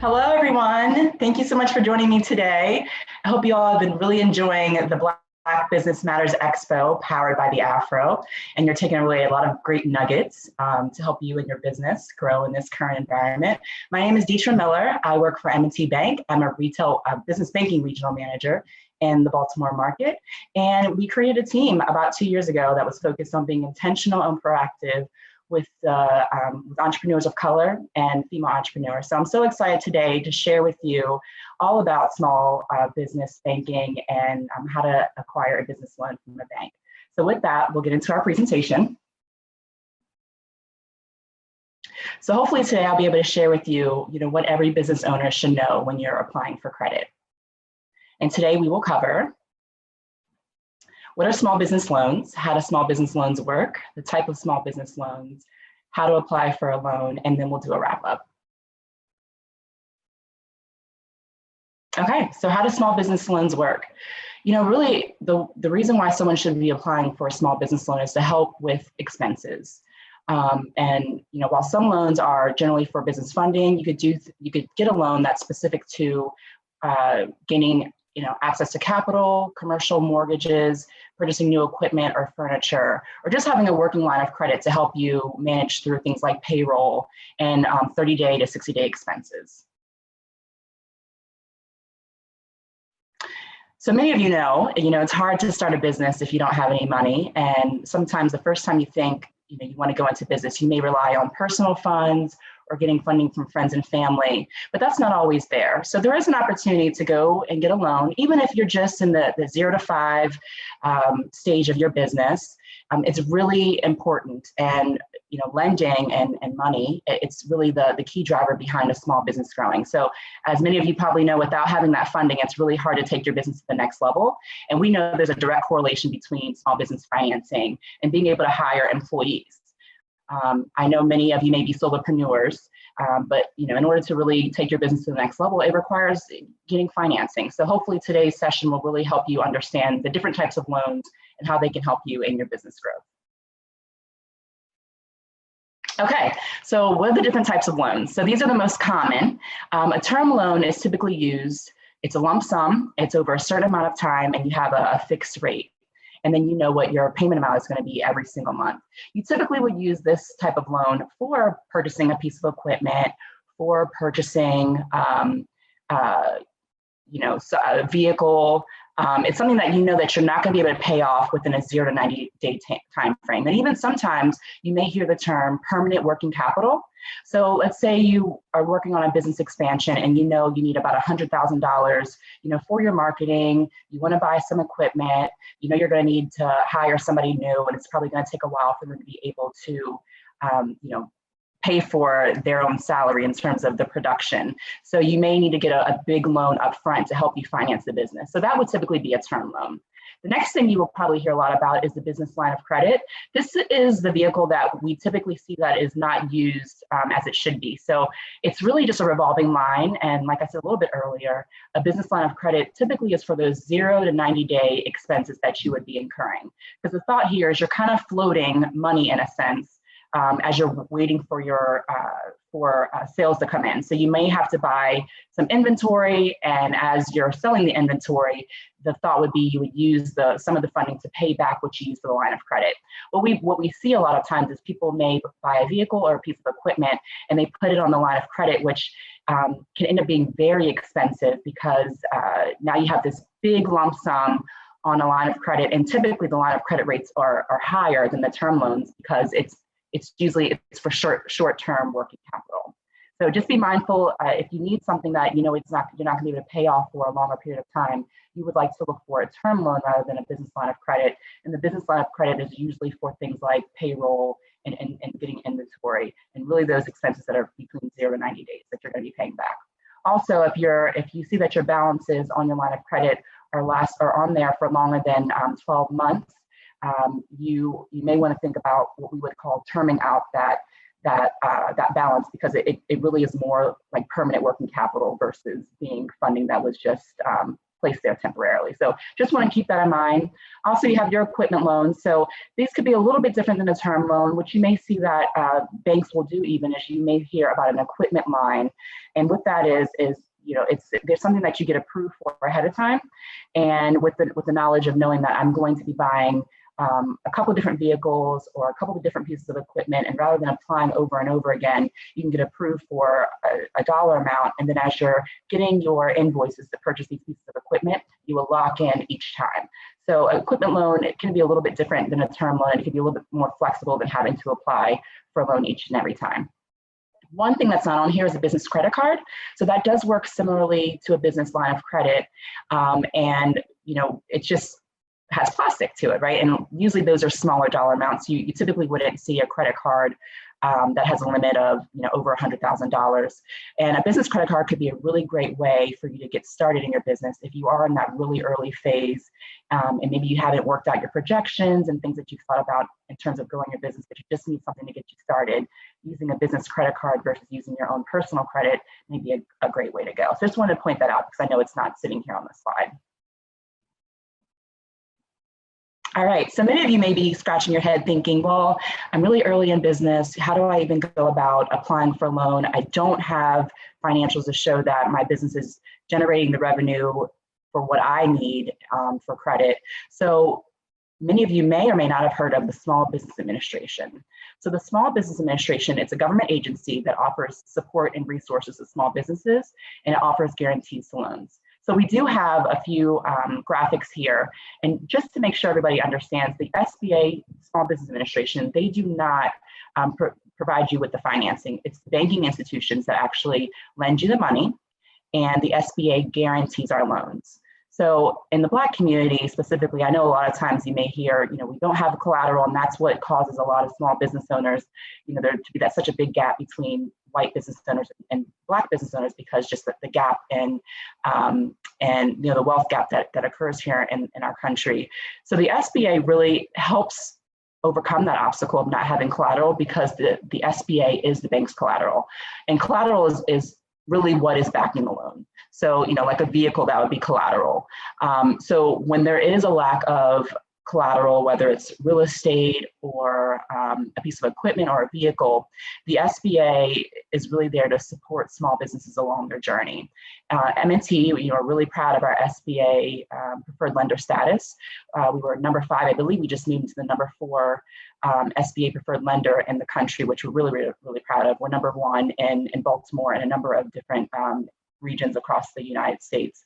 Hello, everyone. Thank you so much for joining me today. I hope you all have been really enjoying the Black Business Matters Expo powered by the Afro, and you're taking away a lot of great nuggets to help you and your business grow in this current environment. My name is Deetra Miller. I work for M&T Bank. I'm a retail business banking regional manager in the Baltimore market, and we created a team about 2 years ago that was focused on being intentional and proactive with entrepreneurs of color and female entrepreneurs. So I'm so excited today to share with you all about small business banking and how to acquire a business loan from a bank. So with that, we'll get into our presentation. So hopefully today I'll be able to share with you, what every business owner should know when you're applying for credit. And today we will cover what are small business loans, how do small business loans work, the type of small business loans, how to apply for a loan, and then we'll do a wrap up. Okay, so how do small business loans work? Really the reason why someone should be applying for a small business loan is to help with expenses. While some loans are generally for business funding, you could get a loan that's specific to gaining access to capital, commercial mortgages, purchasing new equipment or furniture, or just having a working line of credit to help you manage through things like payroll and 30-day to 60-day expenses. So many of you know, it's hard to start a business if you don't have any money. And sometimes the first time you think, you want to go into business, you may rely on personal funds or getting funding from friends and family, but that's not always there. So there is an opportunity to go and get a loan, even if you're just in the 0 to 5 stage of your business. It's really important, and lending and money, it's really the key driver behind a small business growing. So as many of you probably know, without having that funding, it's really hard to take your business to the next level. And we know there's a direct correlation between small business financing and being able to hire employees. I know many of you may be solopreneurs, but in order to really take your business to the next level, it requires getting financing. So hopefully today's session will really help you understand the different types of loans and how they can help you in your business growth. Okay, so what are the different types of loans? So these are the most common. A term loan is typically used, it's a lump sum, it's over a certain amount of time, and you have a fixed rate. And then you know what your payment amount is going to be every single month. You typically would use this type of loan for purchasing a piece of equipment, for purchasing a vehicle. It's something that that you're not going to be able to pay off within a 0 to 90-day time frame. And even sometimes you may hear the term permanent working capital. So let's say you are working on a business expansion and you need about $100,000, for your marketing. You want to buy some equipment. You're going to need to hire somebody new, and it's probably going to take a while for them to be able to, pay for their own salary in terms of the production. So you may need to get a big loan up front to help you finance the business. So that would typically be a term loan. The next thing you will probably hear a lot about is the business line of credit. This is the vehicle that we typically see that is not used as it should be. So it's really just a revolving line. And like I said a little bit earlier, a business line of credit typically is for those 0 to 90-day expenses that you would be incurring. Because the thought here is you're kind of floating money in a sense as you're waiting for your sales to come in. So you may have to buy some inventory, and as you're selling the inventory, the thought would be you would use some of the funding to pay back what you use for the line of credit. What we see a lot of times is people may buy a vehicle or a piece of equipment and they put it on the line of credit, which can end up being very expensive because now you have this big lump sum on a line of credit, and typically the line of credit rates are higher than the term loans because it's usually for short-term working capital. So just be mindful if you need something that you're not going to be able to pay off for a longer period of time, you would like to look for a term loan rather than a business line of credit. And the business line of credit is usually for things like payroll and getting inventory, and really those expenses that are between 0 to 90 days that you're going to be paying back. Also, if you see that your balances on your line of credit are on there for longer than 12 months, you may want to think about what we would call terming out that balance, because it really is more like permanent working capital versus being funding that was just placed there temporarily. So just want to keep that in mind. Also, you have your equipment loans. So these could be a little bit different than a term loan, which you may see that banks will do, even as you may hear about an equipment line. And what that is there's something that you get approved for ahead of time. And with the knowledge of knowing that I'm going to be buying a couple of different vehicles or a couple of different pieces of equipment, and rather than applying over and over again, you can get approved for a dollar amount, and then as you're getting your invoices to purchase these pieces of equipment, you will lock in each time. So an equipment loan, it can be a little bit different than a term loan. It can be a little bit more flexible than having to apply for a loan each and every time. One thing that's not on here is a business credit card. So that does work similarly to a business line of credit. And it just has plastic to it, right? And usually those are smaller dollar amounts. You typically wouldn't see a credit card that has a limit of over $100,000. And a business credit card could be a really great way for you to get started in your business if you are in that really early phase, and maybe you haven't worked out your projections and things that you've thought about in terms of growing your business, but you just need something to get you started. Using a business credit card versus using your own personal credit may be a great way to go. So I just wanted to point that out because I know it's not sitting here on the slide. All right, so many of you may be scratching your head thinking, well, I'm really early in business. How do I even go about applying for a loan? I don't have financials to show that my business is generating the revenue for what I need for credit. So many of you may or may not have heard of the Small Business Administration. So the Small Business Administration, it's a government agency that offers support and resources to small businesses, and it offers guarantees to loans. So we do have a few graphics here. And just to make sure everybody understands, the SBA, Small Business Administration, they do not provide you with the financing. It's the banking institutions that actually lend you the money, and the SBA guarantees our loans. So in the Black community specifically, I know a lot of times you may hear, we don't have collateral, and that's what causes a lot of small business owners, there to be that such a big gap between white business owners and Black business owners, because just the gap and the wealth gap that occurs here in our country. So the SBA really helps overcome that obstacle of not having collateral, because the SBA is the bank's collateral, and collateral is really what is backing the loan. So, like a vehicle, that would be collateral. So when there is a lack of collateral, whether it's real estate or a piece of equipment or a vehicle, the SBA is really there to support small businesses along their journey. M&T, are really proud of our SBA preferred lender status. We were number 5, I believe we just moved to the number 4 SBA preferred lender in the country, which we're really, really proud of. We're number 1 in Baltimore and a number of different regions across the United States.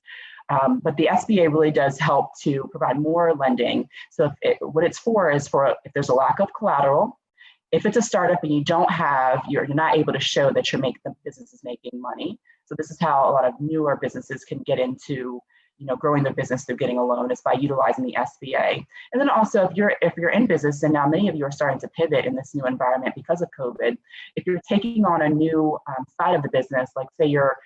But the SBA really does help to provide more lending. So what it's for is for if there's a lack of collateral, if it's a startup and you're not able to show that the business is making money. So this is how a lot of newer businesses can get into growing their business through getting a loan, is by utilizing the SBA. And then also if you're in business, and now many of you are starting to pivot in this new environment because of COVID, if you're taking on a new side of the business, like say you're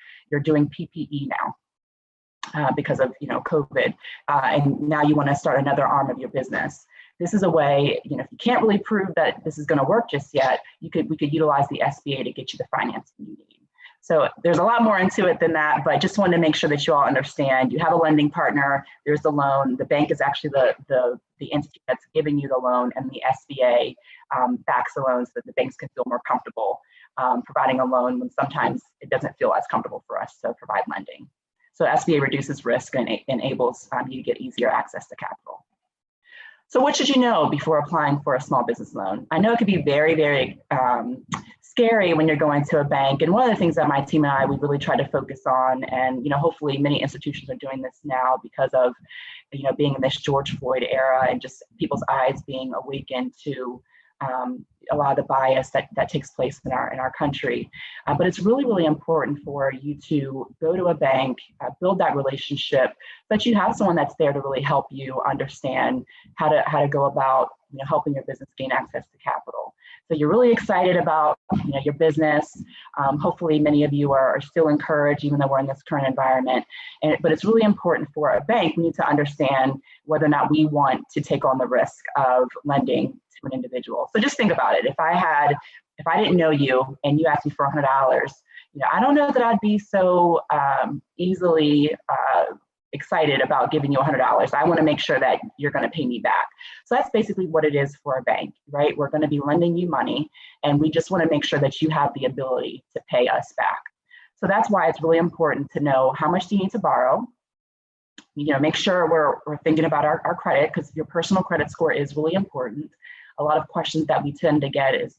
doing PPE now, because of COVID, and now you want to start another arm of your business. This is a way, if you can't really prove that this is going to work just yet, we could utilize the SBA to get you the financing you need. So there's a lot more into it than that, but I just wanted to make sure that you all understand. You have a lending partner, there's the loan, the bank is actually the entity that's giving you the loan, and the SBA backs the loan so that the banks can feel more comfortable providing a loan when sometimes it doesn't feel as comfortable for us to provide lending. So SBA reduces risk and enables you to get easier access to capital. So what should you know before applying for a small business loan? I know it could be very, very scary when you're going to a bank. And one of the things that my team and I, we really try to focus on, and hopefully many institutions are doing this now because of being in this George Floyd era and just people's eyes being awakened to a lot of the bias that takes place in our country. But it's really, really important for you to go to a bank, build that relationship, but you have someone that's there to really help you understand how to go about helping your business gain access to capital. So you're really excited about your business. Hopefully many of you are still encouraged, even though we're in this current environment. But it's really important for a bank. We need to understand whether or not we want to take on the risk of lending to an individual. So just think about it. If I didn't know you and you asked me for $100, I don't know that I'd be so easily excited about giving you $100. I want to make sure that you're going to pay me back. So that's basically what it is for a bank, right? We're going to be lending you money, and we just want to make sure that you have the ability to pay us back. So that's why it's really important to know how much do you need to borrow. Make sure we're thinking about our credit, because your personal credit score is really important. A lot of questions that we tend to get is,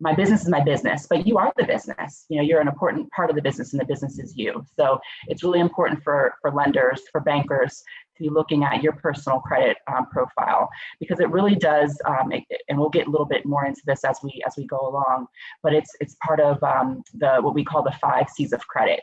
my business is my business, but you are the business. You're an important part of the business, and the business is you. So it's really important for lenders, for bankers, to be looking at your personal credit profile, because it really does. And we'll get a little bit more into this as we go along. But it's part of what we call the 5 C's of credit.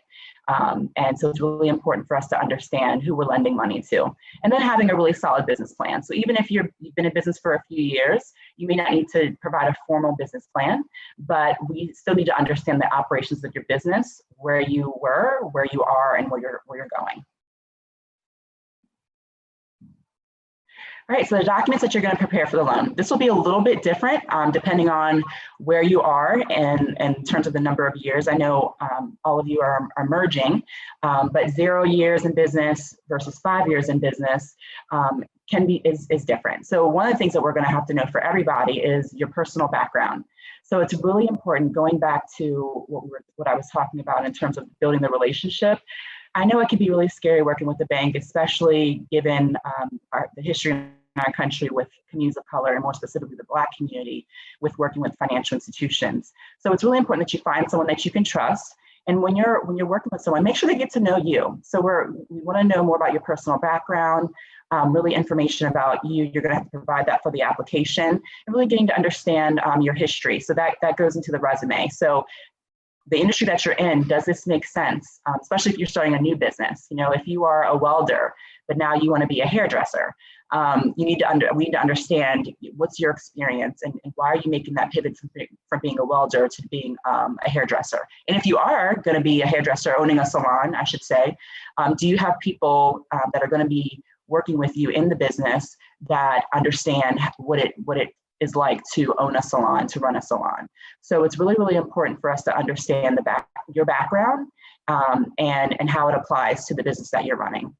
And so it's really important for us to understand who we're lending money to, and then having a really solid business plan. So even if you've been in business for a few years, you may not need to provide a formal business plan, but we still need to understand the operations of your business, where you were, where you are, and where you're going. All right, so the documents that you're going to prepare for the loan. This will be a little bit different depending on where you are and in terms of the number of years. I know all of you are merging, but 0 years in business versus 5 years in business is different. So one of the things that we're going to have to know for everybody is your personal background. So it's really important, going back to what I was talking about in terms of building the relationship. I know it can be really scary working with the bank, especially given the history in our country with communities of color, and more specifically the Black community, with working with financial institutions. So it's really important that you find someone that you can trust. And when you're working with someone, make sure they get to know you. So we want to know more about your personal background, really information about you. You're going to have to provide that for the application, and really getting to understand your history. So that goes into the resume. So the industry that you're in, does this make sense? Especially if you're starting a new business. If you are a welder, but now you want to be a hairdresser, we need to understand what's your experience, and why are you making that pivot from being a welder to being a hairdresser. And if you are going to be a hairdresser, owning a salon, I should say, do you have people that are going to be working with you in the business that understand what it is like to own a salon, to run a salon? So it's really, really important for us to understand your background and how it applies to the business that you're running.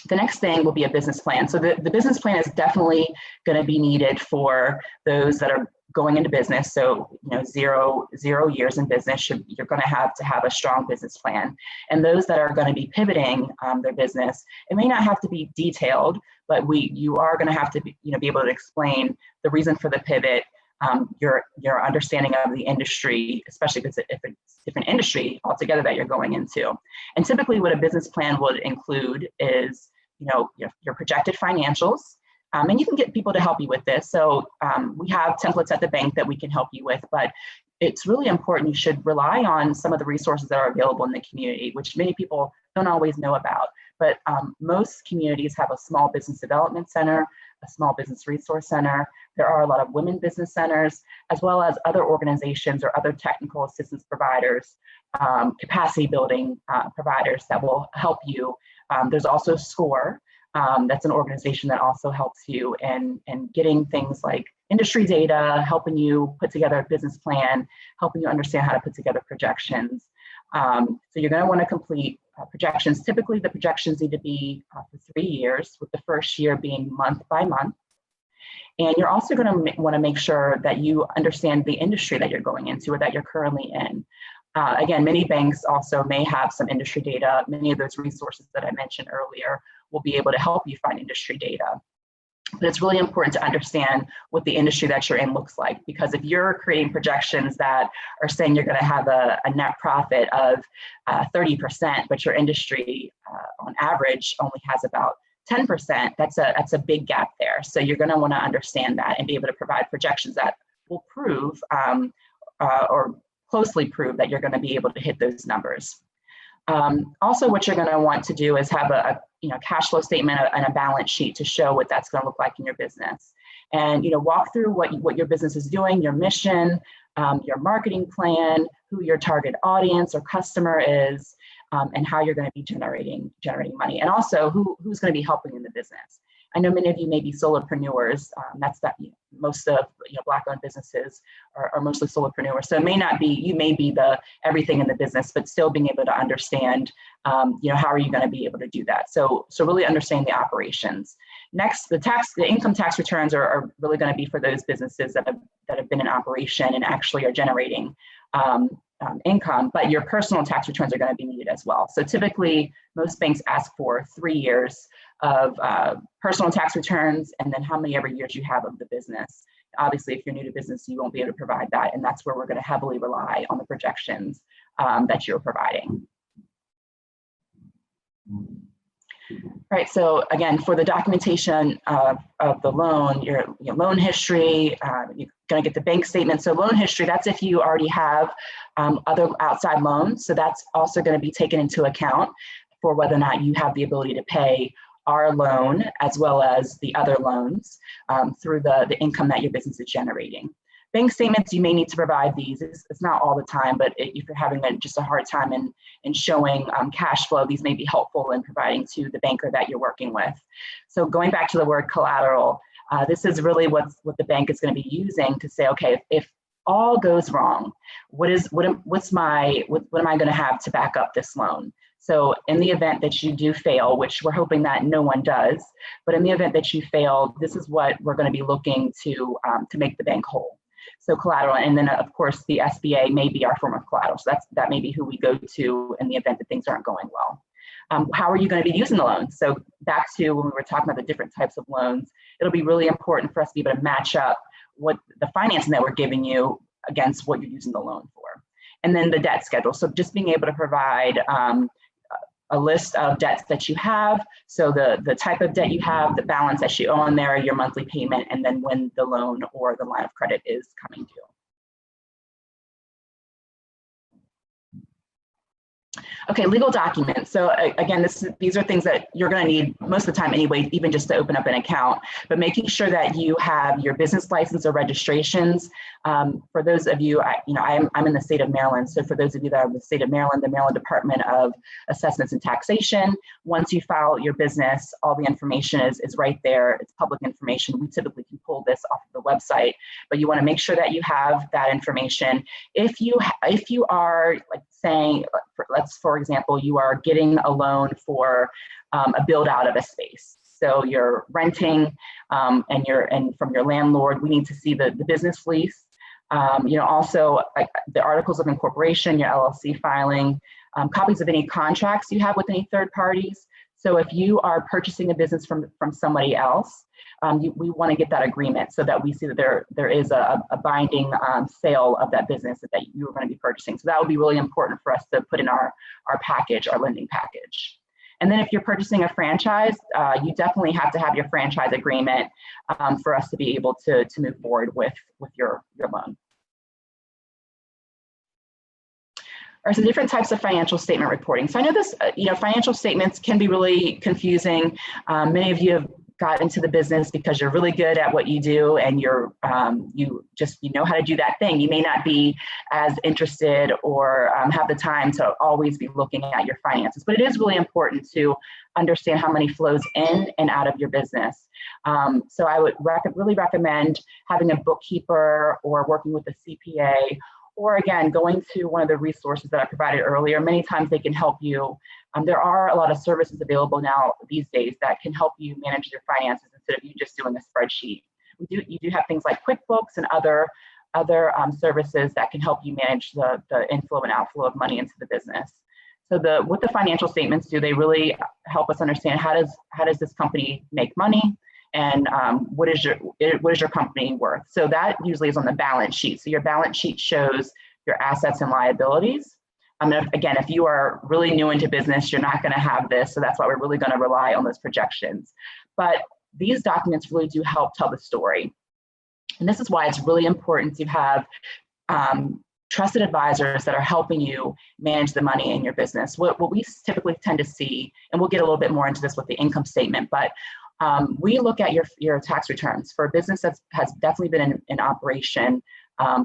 The next thing will be a business plan. So the business plan is definitely going to be needed for those that are going into business. So, 0 years in business, you're going to have a strong business plan. And those that are going to be pivoting their business, it may not have to be detailed, but you are going to have to be able to explain the reason for the pivot, your understanding of the industry, especially if it's a different industry altogether that you're going into. And typically what a business plan would include is, your projected financials. And you can get people to help you with this. So we have templates at the bank that we can help you with, but it's really important. You should rely on some of the resources that are available in the community, which many people don't always know about. But most communities have a small business development center, a small business resource center. There are a lot of women business centers, as well as other organizations or other technical assistance providers, capacity building providers that will help you. There's also SCORE. That's an organization that also helps you in getting things like industry data, helping you put together a business plan, helping you understand how to put together projections. So you're going to want to complete projections. Typically, the projections need to be for 3 years, with the first year being month by month. And you're also going to want to make sure that you understand the industry that you're going into or that you're currently in. Again, many banks also may have some industry data. Many of those resources that I mentioned earlier will be able to help you find industry data. But it's really important to understand what the industry that you're in looks like, because if you're creating projections that are saying you're going to have a net profit of 30%, but your industry on average only has about 10%, that's a big gap there. So you're going to want to understand that and be able to provide projections that will prove or closely prove that you're going to be able to hit those numbers. Also, what you're going to want to do is have a cash flow statement and a balance sheet to show what that's going to look like in your business, and walk through what your business is doing, your mission, your marketing plan, who your target audience or customer is, and how you're going to be generating money, and also who's going to be helping in the business. I know many of you may be solopreneurs. Most of Black-owned businesses are mostly solopreneurs. So it may not be, you may be the everything in the business, but still being able to understand, how are you going to be able to do that? So really understanding the operations. Next, the income tax returns are really going to be for those businesses that have been in operation and actually are generating income, but your personal tax returns are going to be needed as well. So typically, most banks ask for 3 years of personal tax returns, and then how many ever years you have of the business. Obviously, if you're new to business, you won't be able to provide that, and that's where we're going to heavily rely on the projections that you're providing. Right, so again, for the documentation of the loan, your loan history, you're going to get the bank statement. So loan history, that's if you already have other outside loans. So that's also going to be taken into account for whether or not you have the ability to pay our loan as well as the other loans through the income that your business is generating. Bank statements, you may need to provide these. It's not all the time, but if you're having just a hard time in showing cash flow, these may be helpful in providing to the banker that you're working with. So going back to the word collateral, this is really what the bank is going to be using to say, okay, if all goes wrong, what am I going to have to back up this loan? So in the event that you do fail, which we're hoping that no one does, but in the event that you fail, this is what we're going to be looking to make the bank whole. So collateral, and then of course the SBA may be our form of collateral. So that may be who we go to in the event that things aren't going well. How are you going to be using the loans? So back to when we were talking about the different types of loans, it'll be really important for us to be able to match up what the financing that we're giving you against what you're using the loan for. And then the debt schedule. So just being able to provide a list of debts that you have. So the type of debt you have, the balance that you owe on there, your monthly payment, and then when the loan or the line of credit is coming due. Okay, legal documents. So again, these are things that you're going to need most of the time anyway, even just to open up an account, but making sure that you have your business license or registrations. For those of you, I'm in the state of Maryland. So for those of you that are in the state of Maryland, the Maryland Department of Assessments and Taxation, once you file your business, all the information is right there. It's public information. We typically can pull this off of the website, but you want to make sure that you have that information. If you are like saying, for example, you are getting a loan for a build out of a space. So you're renting and from your landlord, we need to see the business lease. Also the articles of incorporation, your LLC filing, copies of any contracts you have with any third parties. So if you are purchasing a business from somebody else, we want to get that agreement so that we see that there is a binding sale of that business that you are going to be purchasing. So that would be really important for us to put in our package, our lending package. And then if you're purchasing a franchise, you definitely have to have your franchise agreement for us to be able to move forward with your loan. Are some different types of financial statement reporting. So I know this, financial statements can be really confusing. Many of you have got into the business because you're really good at what you do and you know how to do that thing. You may not be as interested or have the time to always be looking at your finances, but it is really important to understand how money flows in and out of your business. So I would really recommend having a bookkeeper or working with a CPA, or again, going to one of the resources that I provided earlier. Many times they can help you. There are a lot of services available now these days that can help you manage your finances instead of you just doing a spreadsheet. You do have things like QuickBooks and other services that can help you manage the inflow and outflow of money into the business. So what the financial statements do, they really help us understand how does this company make money, and what is your company worth. So that usually is on the balance sheet. So your balance sheet shows your assets and liabilities. Again, if you are really new into business, you're not going to have this. So that's why we're really going to rely on those projections. But these documents really do help tell the story. And this is why it's really important to have trusted advisors that are helping you manage the money in your business. What we typically tend to see, and we'll get a little bit more into this with the income statement, but we look at your tax returns. For a business that has definitely been in operation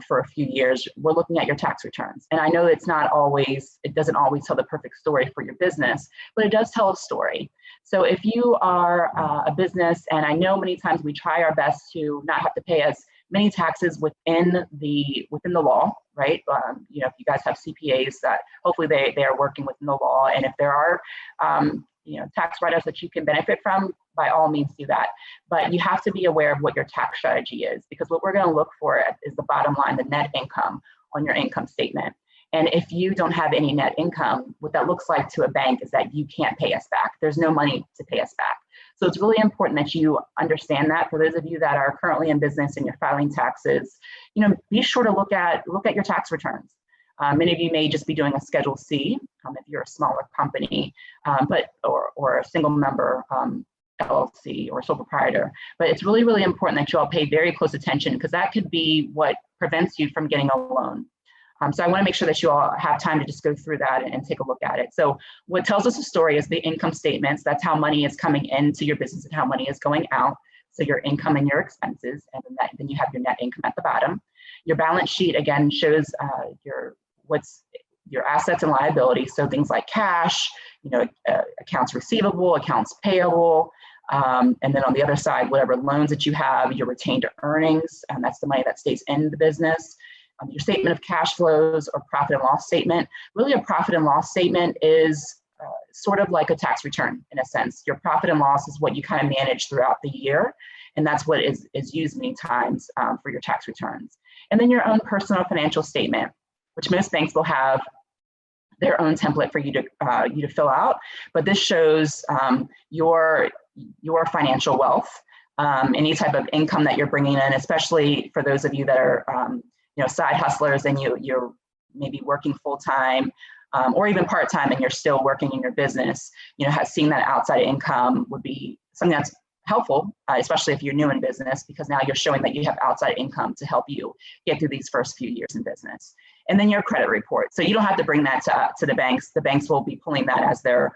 for a few years, we're looking at your tax returns. And I know it doesn't always tell the perfect story for your business, but it does tell a story. So if you are a business, and I know many times we try our best to not have to pay as many taxes within the law, right? If you guys have CPAs, that hopefully they are working within the law, and if there are tax write-offs that you can benefit from, by all means do that. But you have to be aware of what your tax strategy is, because what we're going to look for is the bottom line, the net income on your income statement. And if you don't have any net income, what that looks like to a bank is that you can't pay us back. There's no money to pay us back. So it's really important that you understand that. For those of you that are currently in business and you're filing taxes, be sure to look at your tax returns. Many of you may just be doing a Schedule C if you're a smaller company, or a single member LLC or sole proprietor. But it's really, really important that you all pay very close attention, because that could be what prevents you from getting a loan. So I want to make sure that you all have time to just go through that and take a look at it. So what tells us a story is the income statements. That's how money is coming into your business and how money is going out. So your income and your expenses, and then you have your net income at the bottom. Your balance sheet, again, shows your assets and liabilities. So things like cash, accounts receivable, accounts payable, and then on the other side, whatever loans that you have, your retained earnings, and that's the money that stays in the business. Your statement of cash flows or profit and loss statement. Really, a profit and loss statement is sort of like a tax return in a sense. Your profit and loss is what you kind of manage throughout the year, and that's what is used many times for your tax returns. And then your own personal financial statement, which most banks will have their own template for you to fill out. But this shows your financial wealth, any type of income that you're bringing in, especially for those of you that are side hustlers and you're maybe working full time or even part time and you're still working in your business. Seeing that outside income would be something that's helpful, especially if you're new in business, because now you're showing that you have outside income to help you get through these first few years in business. And then your credit report. So you don't have to bring that to the banks. The banks will be pulling that as they're,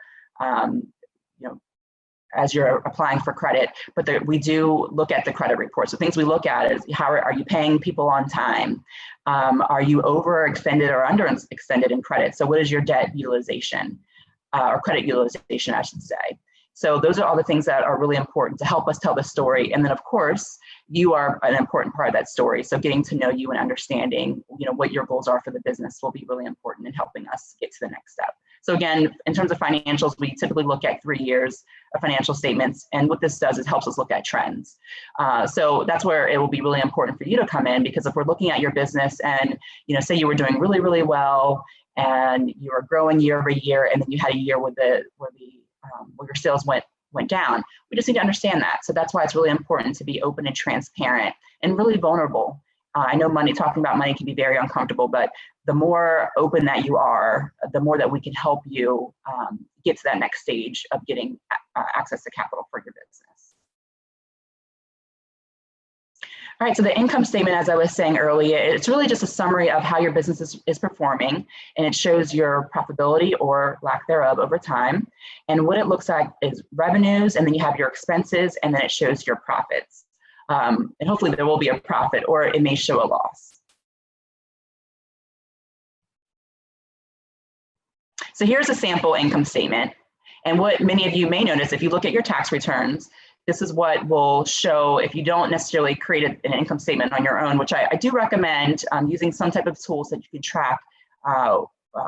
as you're applying for credit, but we do look at the credit report. So things we look at is how are you paying people on time? Are you overextended or underextended in credit? So what is your debt utilization or credit utilization, I should say. So those are all the things that are really important to help us tell the story. And then of course, you are an important part of that story. So getting to know you and understanding, what your goals are for the business will be really important in helping us get to the next step. So again, in terms of financials, we typically look at 3 years of financial statements. And what this does is helps us look at trends. So that's where it will be really important for you to come in, because if we're looking at your business and, say you were doing really, really well and you were growing year over year, and then you had a year where your sales went down, we just need to understand that. So that's why it's really important to be open and transparent and really vulnerable. I know talking about money can be very uncomfortable, but the more open that you are, the more that we can help you get to that next stage of getting access to capital for your business. All right, so the income statement, as I was saying earlier, it's really just a summary of how your business is performing, and it shows your profitability or lack thereof over time. And what it looks like is revenues, and then you have your expenses, and then it shows your profits. And hopefully there will be a profit, or it may show a loss. So here's a sample income statement. And what many of you may notice, if you look at your tax returns, this is what will show if you don't necessarily create an income statement on your own, which I do recommend using some type of tools that you can track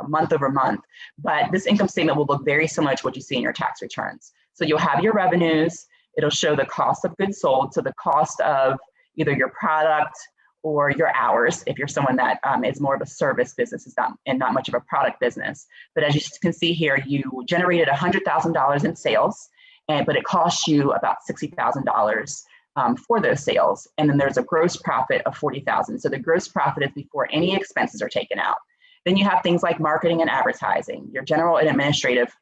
month over month. But this income statement will look very similar to what you see in your tax returns. So you'll have your revenues. It'll show the cost of goods sold, so the cost of either your product or your hours, if you're someone that is more of a service business and not much of a product business. But as you can see here, you generated $100,000 in sales, but it costs you about $60,000 for those sales. And then there's a gross profit of $40,000. So the gross profit is before any expenses are taken out. Then you have things like marketing and advertising, your general and administrative,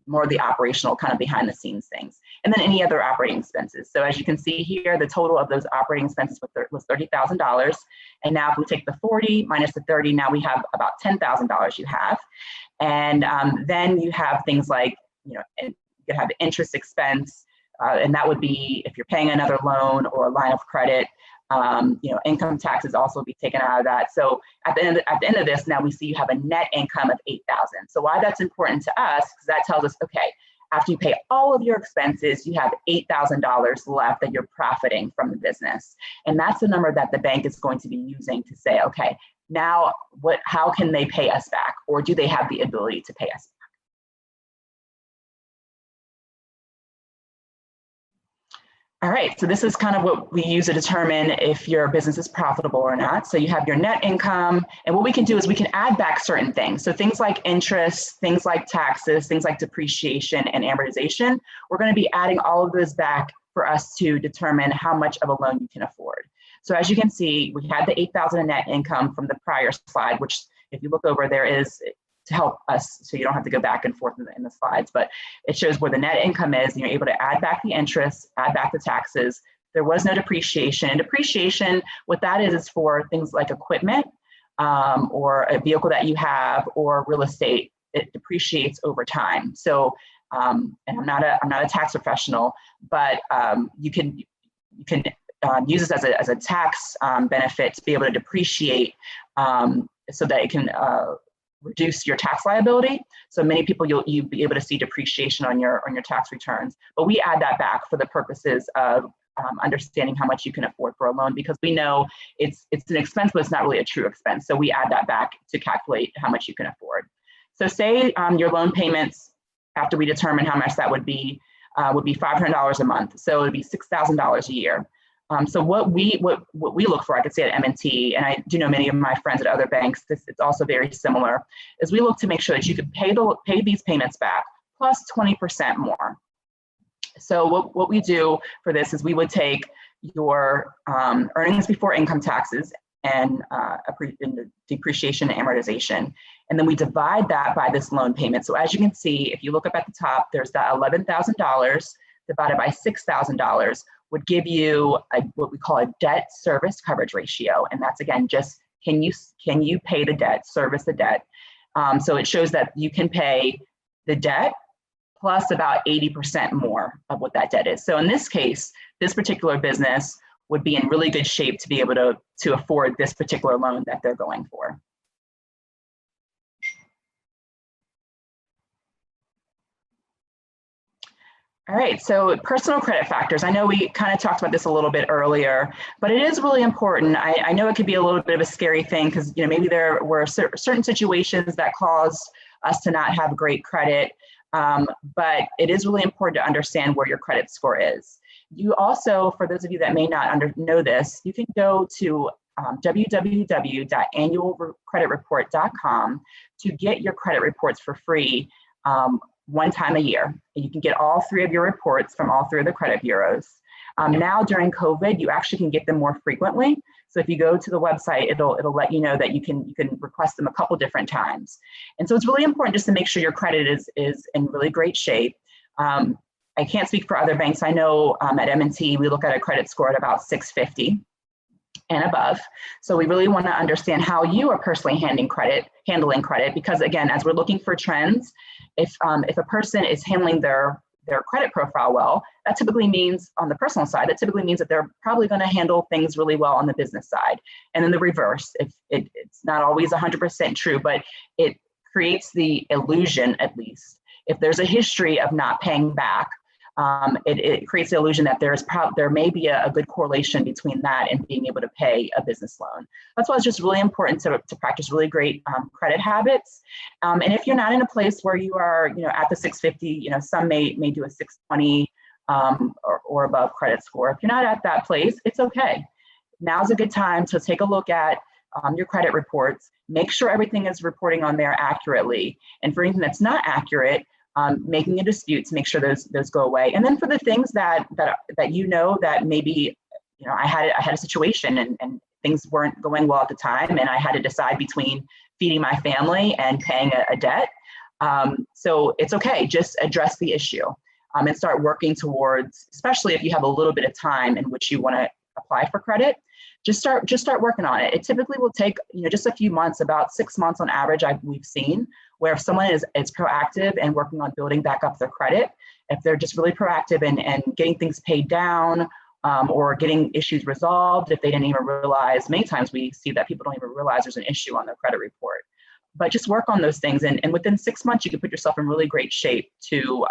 more of the operational kind of behind the scenes things, and then any other operating expenses. So as you can see here, the total of those operating expenses was $30,000. And now if we take the 40 minus the 30, now we have about $10,000 you have. And then you have things like, you could have interest expense, and that would be if you're paying another loan or a line of credit. Income taxes also be taken out of that. So at the end of this, now we see you have a net income of $8,000. So why that's important to us, because that tells us, okay, after you pay all of your expenses, you have $8,000 left that you're profiting from the business. And that's the number that the bank is going to be using to say, okay, now how can they pay us back? Or do they have the ability to pay us back? All right, so this is kind of what we use to determine if your business is profitable or not. So you have your net income, and what we can do is we can add back certain things. So things like interest, things like taxes, things like depreciation and amortization, we're going to be adding all of those back for us to determine how much of a loan you can afford. So as you can see, we had the 8,000 in net income from the prior slide, which if you look over, there is to help us, so you don't have to go back and forth in the slides, but it shows where the net income is, and you're able to add back the interest, add back the taxes. There was no depreciation. And depreciation, what that is for things like equipment or a vehicle that you have or real estate. It depreciates over time. So, and I'm not a tax professional, but you can use this as a tax benefit to be able to depreciate so that it can reduce your tax liability. So many people you'll be able to see depreciation on your tax returns, but we add that back for the purposes of understanding how much you can afford for a loan, because we know it's an expense, but it's not really a true expense. So we add that back to calculate how much you can afford. So say your loan payments, after we determine how much that would be $500 a month. So it would be $6,000 a year. So what we look for, I could say at M&T, and I do know many of my friends at other banks, it's also very similar, is we look to make sure that you could pay these payments back plus 20% more. So what we do for this is we would take your earnings before income taxes and depreciation and amortization, and then we divide that by this loan payment. So as you can see, if you look up at the top, there's that $11,000 divided by $6,000 would give you what we call a debt service coverage ratio. And that's, again, just can you pay the debt, service the debt? So it shows that you can pay the debt plus about 80% more of what that debt is. So in this case, this particular business would be in really good shape to be able to afford this particular loan that they're going for. All right, so personal credit factors. I know we kind of talked about this a little bit earlier, but it is really important. I know it could be a little bit of a scary thing because maybe there were certain situations that caused us to not have great credit, but it is really important to understand where your credit score is. You also, for those of you that may not know this, you can go to www.annualcreditreport.com to get your credit reports for free one time a year. You can get all three of your reports from all three of the credit bureaus. Now during COVID, you actually can get them more frequently. So if you go to the website, it'll let you know that you can request them a couple different times. And so it's really important just to make sure your credit is in really great shape. I can't speak for other banks. I know at M&T, we look at a credit score at about 650 and above. So we really want to understand how you are personally handling credit, because again, as we're looking for trends, if a person is handling their credit profile well, that typically means on the personal side, that typically means that they're probably going to handle things really well on the business side. And then the reverse, if it's not always 100% true, but it creates the illusion, at least, if there's a history of not paying back, it creates the illusion that there may be a good correlation between that and being able to pay a business loan. That's why it's just really important to practice really great credit habits. And if you're not in a place where you are, at the 650, some may do a 620 or above credit score. If you're not at that place, it's okay. Now's a good time to take a look at your credit reports, make sure everything is reporting on there accurately. And for anything that's not accurate, making a dispute to make sure those go away. And then for the things that maybe, I had a situation and things weren't going well at the time, and I had to decide between feeding my family and paying a debt. So it's okay, just address the issue and start working towards, especially if you have a little bit of time in which you want to apply for credit, just start working on it. It typically will take, just a few months, about 6 months on average, we've seen, where if someone is proactive and working on building back up their credit, if they're just really proactive and getting things paid down or getting issues resolved, if they didn't even realize, many times we see that people don't even realize there's an issue on their credit report. But just work on those things, and within 6 months, you can put yourself in really great shape to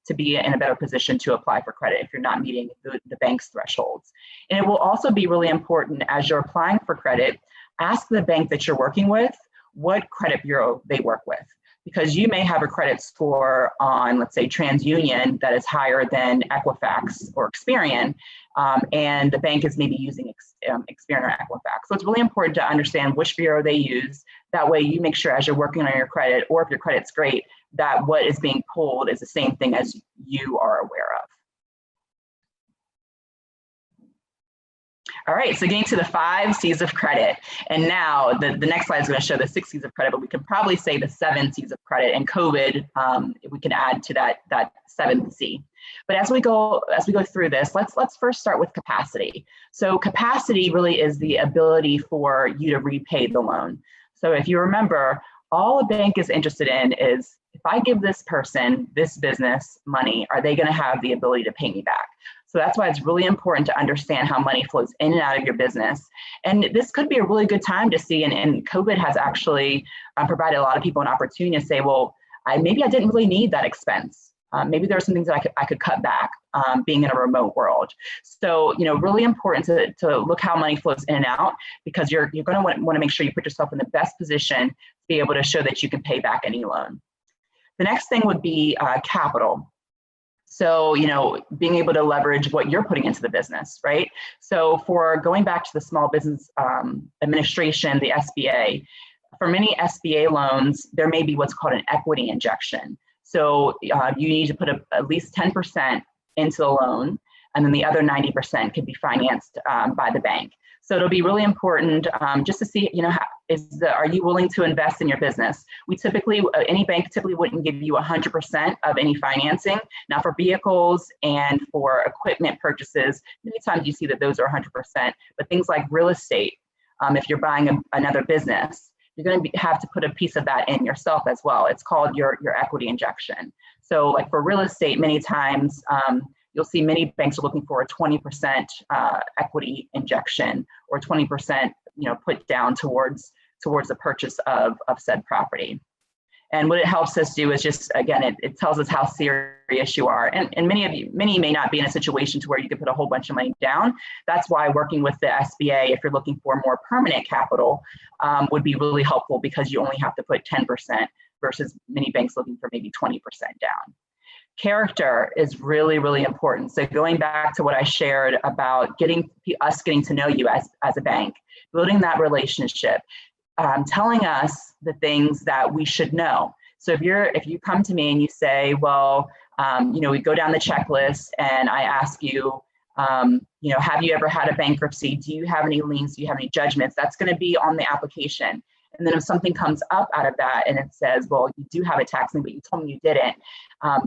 to be in a better position to apply for credit if you're not meeting the bank's thresholds. And it will also be really important as you're applying for credit, ask the bank that you're working with what credit bureau they work with, because you may have a credit score on, let's say, TransUnion that is higher than Equifax or Experian, and the bank is maybe using Experian or Equifax. So it's really important to understand which bureau they use. That way you make sure as you're working on your credit, or if your credit's great, that what is being pulled is the same thing as you are aware of. All right, so getting to the 5 C's of credit. And now the next slide is going to show the 6 C's of credit, but we can probably say the 7 C's of credit. And COVID, we can add to that 7th C. But as we go through this, let's first start with capacity. So capacity really is the ability for you to repay the loan. So if you remember, all a bank is interested in is, if I give this person, this business money, are they going to have the ability to pay me back? So that's why it's really important to understand how money flows in and out of your business. And this could be a really good time to see, and COVID has actually provided a lot of people an opportunity to say, well, maybe I didn't really need that expense. Maybe there are some things that I could cut back being in a remote world. So, really important to look how money flows in and out, because you're going to want to make sure you put yourself in the best position to be able to show that you can pay back any loan. The next thing would be capital. So, being able to leverage what you're putting into the business, right? So for going back to the Small Business Administration, the SBA, for many SBA loans, there may be what's called an equity injection. So you need to put at least 10% into the loan, and then the other 90% can be financed by the bank. So it'll be really important just to see, are you willing to invest in your business? We typically, any bank typically wouldn't give you 100% of any financing. Now for vehicles and for equipment purchases, many times you see that those are 100%, but things like real estate, if you're buying another business, you're going to have to put a piece of that in yourself as well. It's called your equity injection. So like for real estate, many times, you'll see many banks are looking for a 20% equity injection, or 20% put down towards the purchase of said property. And what it helps us do is just, again, it tells us how serious you are. And many may not be in a situation to where you could put a whole bunch of money down. That's why working with the SBA, if you're looking for more permanent capital, would be really helpful, because you only have to put 10% versus many banks looking for maybe 20% down. Character is really, really important. So going back to what I shared about getting to know you as a bank, building that relationship, telling us the things that we should know. So if you come to me and you say, well, we go down the checklist and I ask you, have you ever had a bankruptcy? Do you have any liens? Do you have any judgments? That's going to be on the application. And then if something comes up out of that and it says, well, you do have a tax lien, but you told me you didn't,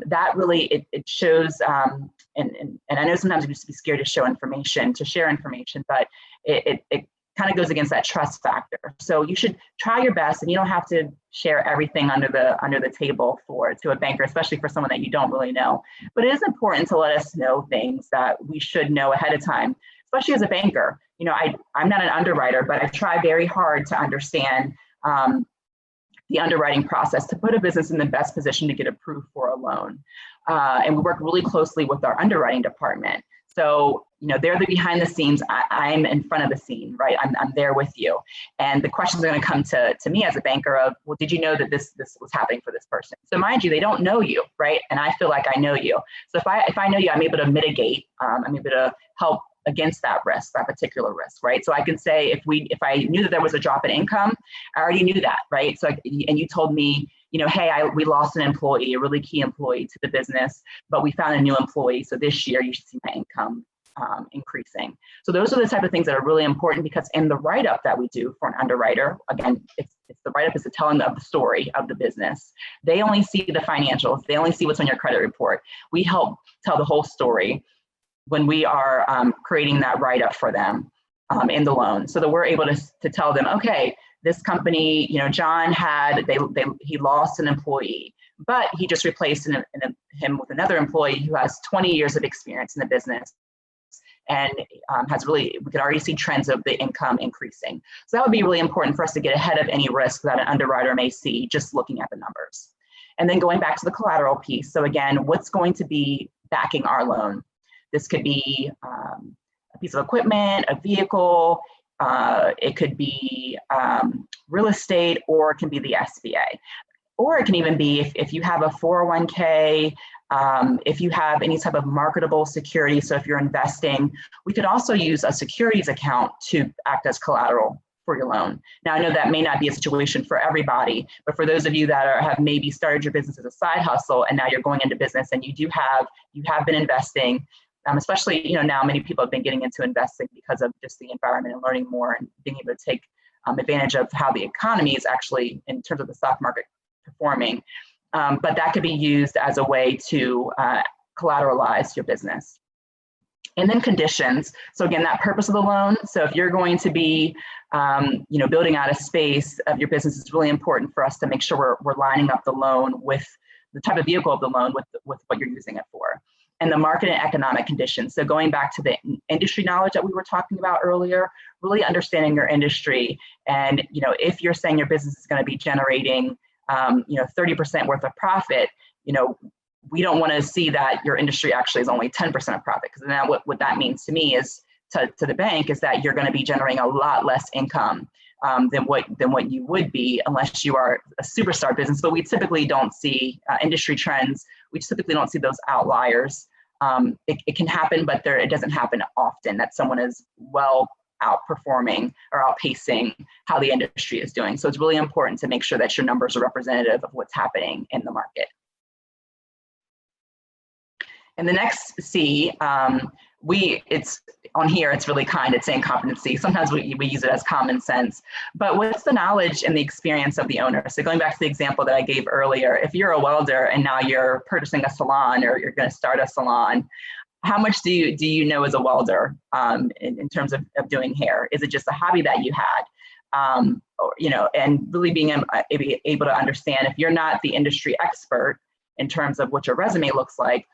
that really, it shows, and I know sometimes we used to be scared to share information, but it kind of goes against that trust factor. So you should try your best, and you don't have to share everything under the table to a banker, especially for someone that you don't really know. But it is important to let us know things that we should know ahead of time, especially as a banker. I'm not an underwriter, but I try very hard to understand the underwriting process to put a business in the best position to get approved for a loan. And we work really closely with our underwriting department. So, they're the behind the scenes. I'm in front of the scene, right? I'm there with you. And the questions are going to come to me as a banker of, well, did you know that this was happening for this person? So mind you, they don't know you, right? And I feel like I know you. So if I know you, I'm able to mitigate, I'm able to help against that risk, that particular risk, right? So I can say, if I knew that there was a drop in income, I already knew that, right? So, and you told me, hey, we lost an employee, a really key employee to the business, but we found a new employee. So this year you should see my income increasing. So those are the type of things that are really important, because in the write-up that we do for an underwriter, again, it's the write-up is the telling of the story of the business. They only see the financials. They only see what's on your credit report. We help tell the whole story when we are creating that write-up for them in the loan, so that we're able to tell them, okay, this company, John he lost an employee, but he just replaced him with another employee who has 20 years of experience in the business, and we could already see trends of the income increasing. So that would be really important for us to get ahead of any risk that an underwriter may see just looking at the numbers. And then going back to the collateral piece. So again, what's going to be backing our loan? This could be a piece of equipment, a vehicle, it could be real estate, or it can be the SBA. Or it can even be if you have a 401k, if you have any type of marketable security. So if you're investing, we could also use a securities account to act as collateral for your loan. Now, I know that may not be a situation for everybody, but for those of you that have maybe started your business as a side hustle and now you're going into business and you have been investing, especially, now many people have been getting into investing because of just the environment and learning more and being able to take advantage of how the economy is actually, in terms of the stock market, performing. But that could be used as a way to collateralize your business. And then conditions. So again, that purpose of the loan. So if you're going to be, building out a space of your business, it's really important for us to make sure we're lining up the loan with the type of vehicle of the loan with what you're using it for. And the market and economic conditions. So going back to the industry knowledge that we were talking about earlier, really understanding your industry. And, if you're saying your business is going to be generating, 30% worth of profit, we don't want to see that your industry actually is only 10% of profit, because then what that means to me is to the bank is that you're going to be generating a lot less income than what you would be unless you are a superstar business. But we typically don't see industry trends. We typically don't see those outliers. It can happen, but it doesn't happen often that someone is well outperforming or outpacing how the industry is doing. So it's really important to make sure that your numbers are representative of what's happening in the market. And the next C, it's on here, it's really kind, it's saying competency. Sometimes we use it as common sense, but what's the knowledge and the experience of the owner? So going back to the example that I gave earlier, if you're a welder and now you're purchasing a salon or you're going to start a salon, how much do you know as a welder in terms of doing hair? Is it just a hobby that you had? And really being able to understand, if you're not the industry expert in terms of what your resume looks like,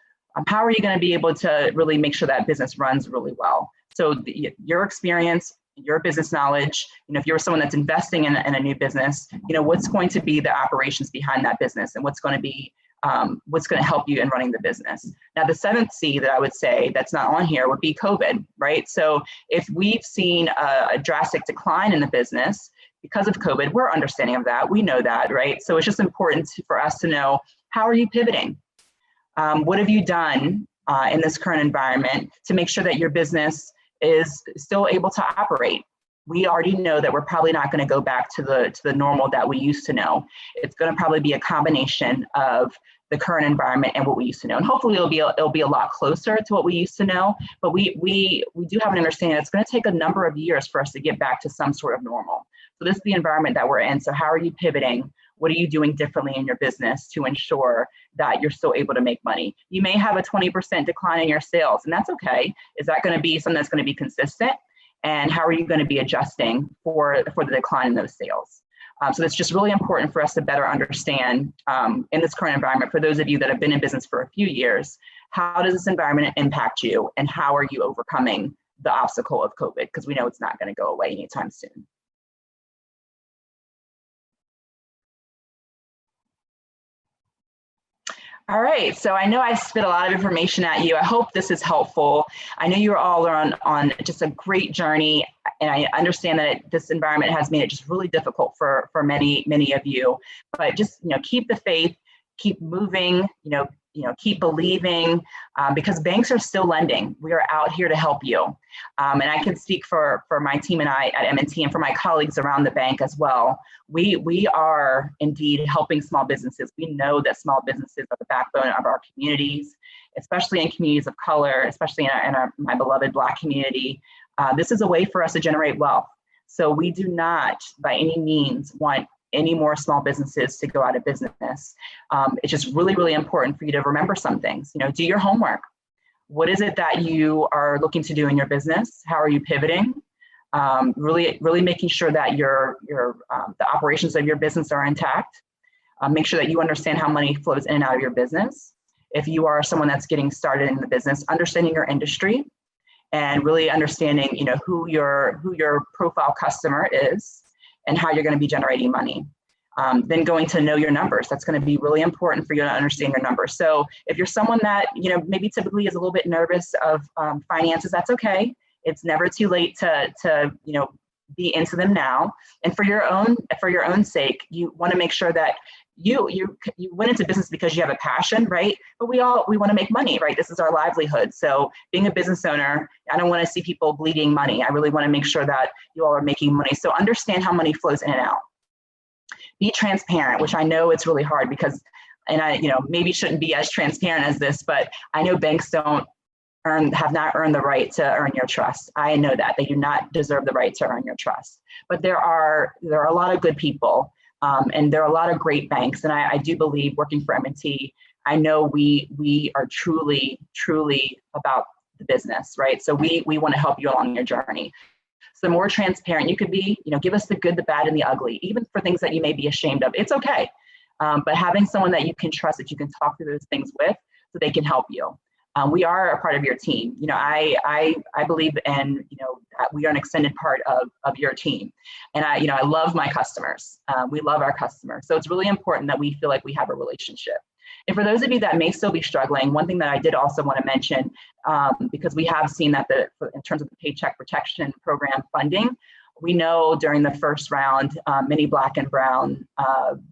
how are you going to be able to really make sure that business runs really well? So your experience, your business knowledge, if you're someone that's investing in a new business, what's going to be the operations behind that business and what's going to help you in running the business. Now, the seventh C that I would say that's not on here would be COVID, right? So if we've seen a drastic decline in the business because of COVID, we're understanding of that. We know that, right? So it's just important for us to know, how are you pivoting? What have you done in this current environment to make sure that your business is still able to operate? We already know that we're probably not going to go back to the normal that we used to know. It's going to probably be a combination of the current environment and what we used to know. And hopefully it'll be a lot closer to what we used to know, but we do have an understanding that it's going to take a number of years for us to get back to some sort of normal. So this is the environment that we're in. So how are you pivoting? What are you doing differently in your business to ensure that you're still able to make money? You may have a 20% decline in your sales, and that's okay. Is that going to be something that's going to be consistent? And how are you going to be adjusting for the decline in those sales? So it's just really important for us to better understand in this current environment, for those of you that have been in business for a few years, how does this environment impact you and how are you overcoming the obstacle of COVID? Because we know it's not going to go away anytime soon. All right, so I know I spit a lot of information at you. I hope this is helpful. I know you're all on just a great journey, and I understand that this environment has made it just really difficult for many of you. But just keep the faith, keep moving, keep believing, because banks are still lending. We are out here to help you, and I can speak for my team and I at M&T and for my colleagues around the bank as well. We are indeed helping small businesses. We know that small businesses are the backbone of our communities, especially in communities of color, especially in my beloved Black community. This is a way for us to generate wealth. So we do not, by any means, want any more small businesses to go out of business. It's just really, really important for you to remember some things. Do your homework. What is it that you are looking to do in your business? How are you pivoting? Really making sure that the operations of your business are intact. Make sure that you understand how money flows in and out of your business. If you are someone that's getting started in the business, understanding your industry and really understanding, who your profile customer is and how you're going to be generating money. Then going to know your numbers. That's going to be really important for you to understand your numbers. So if you're someone that, maybe typically is a little bit nervous of finances, that's okay. It's never too late to be into them now. And for your own sake, you want to make sure that you went into business because you have a passion, right? But we want to make money, right? This is our livelihood. So being a business owner, I don't want to see people bleeding money. I really want to make sure that you all are making money. So understand how money flows in and out. Be transparent, which I know it's really hard because, and I, maybe shouldn't be as transparent as this, but I know banks have not earned the right to earn your trust. I know that they do not deserve the right to earn your trust. But there are a lot of good people, and there are a lot of great banks. And I do believe, working for M&T, I know we are truly about the business, right? So we want to help you along your journey. So the more transparent you could be, give us the good, the bad, and the ugly, even for things that you may be ashamed of. It's okay. But having someone that you can trust, that you can talk through those things with, so they can help you. We are a part of your team. I believe in, that we are an extended part of your team. And I love my customers. We love our customers. So it's really important that we feel like we have a relationship. And for those of you that may still be struggling, one thing that I did also want to mention, because we have seen that in terms of the Paycheck Protection Program funding, we know during the first round, many Black and Brown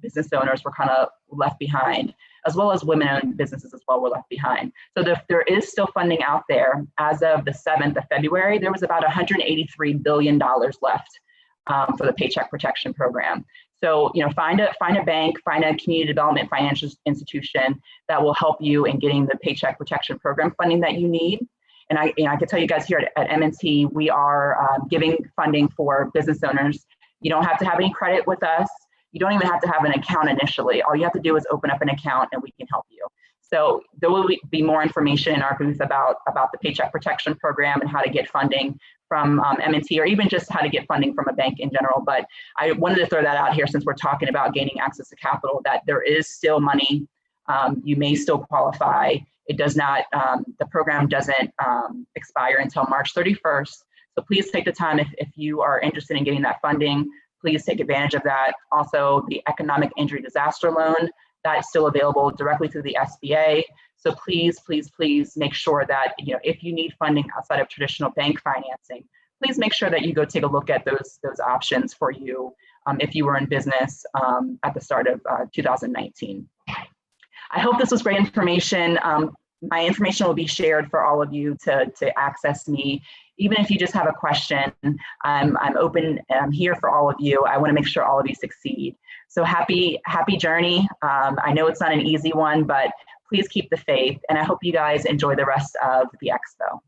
business owners were kind of left behind, as well as women-owned businesses as well were left behind. So there is still funding out there. As of the 7th of February, there was about $183 billion left for the Paycheck Protection Program. So, find a bank, find a community development financial institution that will help you in getting the Paycheck Protection Program funding that you need. And I can tell you guys here at M&T, we are giving funding for business owners. You don't have to have any credit with us. You don't even have to have an account initially. All you have to do is open up an account and we can help you. So there will be more information in our booth about the Paycheck Protection Program and how to get funding from M&T, or even just how to get funding from a bank in general. But I wanted to throw that out here since we're talking about gaining access to capital, that there is still money. You may still qualify. It does not, the program doesn't expire until March 31st. So please take the time if you are interested in getting that funding, please take advantage of that. Also, the Economic Injury Disaster Loan, that's still available directly through the SBA. So please make sure that, if you need funding outside of traditional bank financing, please make sure that you go take a look at those options for you if you were in business at the start of 2019. I hope this was great information. My information will be shared for all of you to access me. Even if you just have a question, I'm open. I'm here for all of you. I want to make sure all of you succeed. So happy journey. I know it's not an easy one, but please keep the faith. And I hope you guys enjoy the rest of the expo.